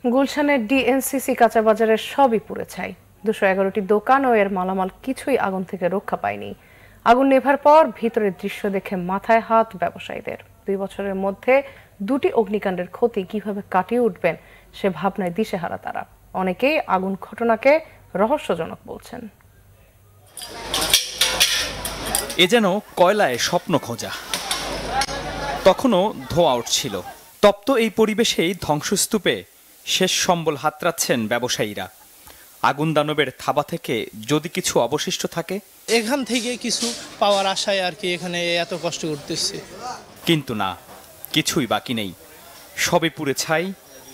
গুলশানের ডিএনসিসি কাঁচা বাজারের সবই পুড়ে ছাই। 211টি দোকান ও এর মালামাল কিছুই আগুন থেকে রক্ষা পায়নি। আগুন নেভার পর ভিতরের দৃশ্য দেখে মাথায় হাত ব্যবসায়ীদের। 2 বছরের মধ্যে 2টি অগ্নিকাণ্ডের ক্ষতি কিভাবে কাটিয়ে উঠবেন সে ভাবনায় দিশেহারা তারা। অনেকেই আগুন ঘটনাকে রহস্যজনক বলছেন। এ যেন কয়লায় স্বপ্ন খোঁজা। তখনও ধোঁয়া উঠছিল। তপ্ত এই পরিবেশেই ধ্বংসস্তূপে শেষ সম্বল হাতড়াচ্ছেন ব্যবসায়ীরা। আগুন দানবের থাবা থেকে যদি কিছু অবশিষ্ট থাকে, এখান থেকে কিছু পাওয়ার আশায় আর কি এখানে এত কষ্ট করতেছি। কিন্তু না, কিছুই বাকি নেই। সবই পুড়ে ছাই,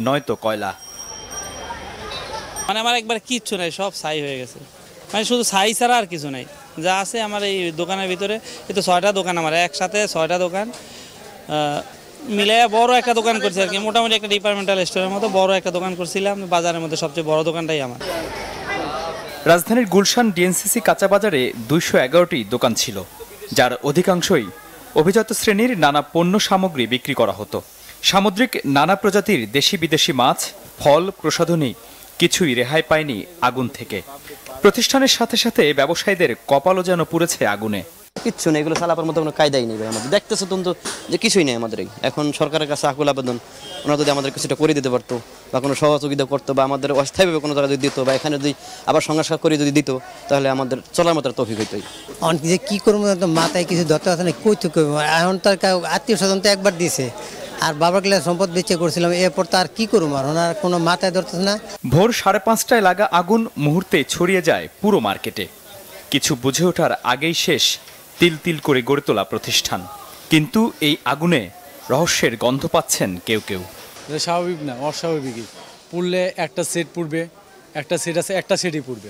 নয়তো কয়লা। মানে আমার একবার কিচ্ছু নাই, সব ছাই হয়ে গেছে। মানে শুধু ছাই ছাড়া আর কিছু নাই। যা আছে আমার এই দোকানের ভিতরে, এই তো 6টা দোকান, আমার একসাথে 6টা দোকান মিলে বড় একটা দোকান করছি আর কি। মোটামুটি একটা ডিপার্টমেন্টাল স্টোরের মতো বড় একটা দোকান করছিলাম। বাজারের মধ্যে সবচেয়ে বড় দোকানটাই আমার। রাজধানীর গুলশান ডিএনসিসি কাঁচা বাজারে 211টি দোকান ছিল, যার অধিকাংশই অভিজাত শ্রেণীর নানা পণ্য সামগ্রী বিক্রি করা হতো। সামুদ্রিক নানা প্রজাতির দেশি বিদেশি মাছ, ফল, প্রসাধনী কিছুই রেহাই পায়নি আগুন থেকে। প্রতিষ্ঠানের সাথে সাথে ব্যবসায়ীদের কপালও যেন পুড়েছে আগুনে। কিচ্ছু নেই, এগুলো চালাবার মতো কোনো কায়দাই নেই ভাই আমাদের। দেখতেছো তো যে কিছুই নেই আমাদের। এখন সরকারের কাছে আকুল আবেদন, ওনারা যদি আমাদের কিছুটা করে দিতে পারতো বা কোনো সহযোগিতা করতো বা আমাদের অস্থায়ীভাবে কোনো জায়গায় যদি দিত বা এখানে যদি আবার সংস্কার করে যদি দিত, তাহলে আমাদের চলার মতো তৌফিক হইতোই। অনেক যে কী করবো মাথায় কিছু ধরতে পারছে না, কই তো করবো। এখন তার আত্মীয় স্বজন তো একবার দিছে, আর বাবার ক্লাস সম্পদ বেঁচে করছিলাম, এরপর তো আর কি করবো, আর ওনার কোনো মাথায় ধরতেছে না। ভোর 5:30টায় লাগা আগুন মুহূর্তে ছড়িয়ে যায় পুরো মার্কেটে। কিছু বুঝে ওঠার আগেই শেষ তিল তিল করে গড়ে তোলা প্রতিষ্ঠান। কিন্তু এই আগুনে রহস্যের গন্ধ পাচ্ছেন কেউ কেউ। স্বাভাবিক না, অস্বাভাবিকই। পুড়লে একটা সেট পুড়বে, একটা সেট আছে একটা সেটই পুড়বে,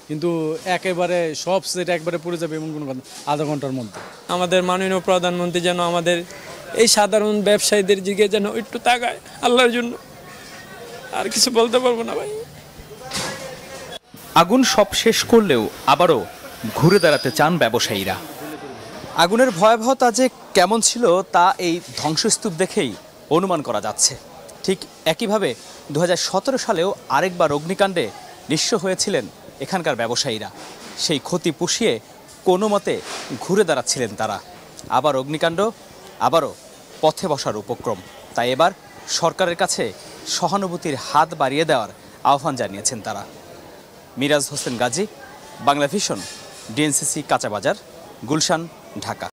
কিন্তু একেবারে সব সেট একবারে পুড়ে যাবে এমন কোনো কথা আধা ঘন্টার মধ্যে। আমাদের মাননীয় প্রধানমন্ত্রী যেন আমাদের এই সাধারণ ব্যবসায়ীদের দিকে যেন একটু তাকায়, আল্লাহর জন্য। আর কিছু বলতে পারবো না ভাই। আগুন সব শেষ করলেও আবারও ঘুরে দাঁড়াতে চান ব্যবসায়ীরা। আগুনের ভয়াবহতা যে কেমন ছিল তা এই ধ্বংসস্তূপ দেখেই অনুমান করা যাচ্ছে। ঠিক একইভাবে 2017 সালেও আরেকবার অগ্নিকাণ্ডে নিঃস্ব হয়েছিলেন এখানকার ব্যবসায়ীরা। সেই ক্ষতি পুষিয়ে কোনো মতে ঘুরে দাঁড়াচ্ছিলেন তারা। আবার অগ্নিকাণ্ড, আবারও পথে বসার উপক্রম। তাই এবার সরকারের কাছে সহানুভূতির হাত বাড়িয়ে দেওয়ার আহ্বান জানিয়েছেন তারা। মিরাজ হোসেন গাজী, বাংলা ভিশন, ডিএনসিসি কাঁচা বাজার, গুলশান, ঢাকা।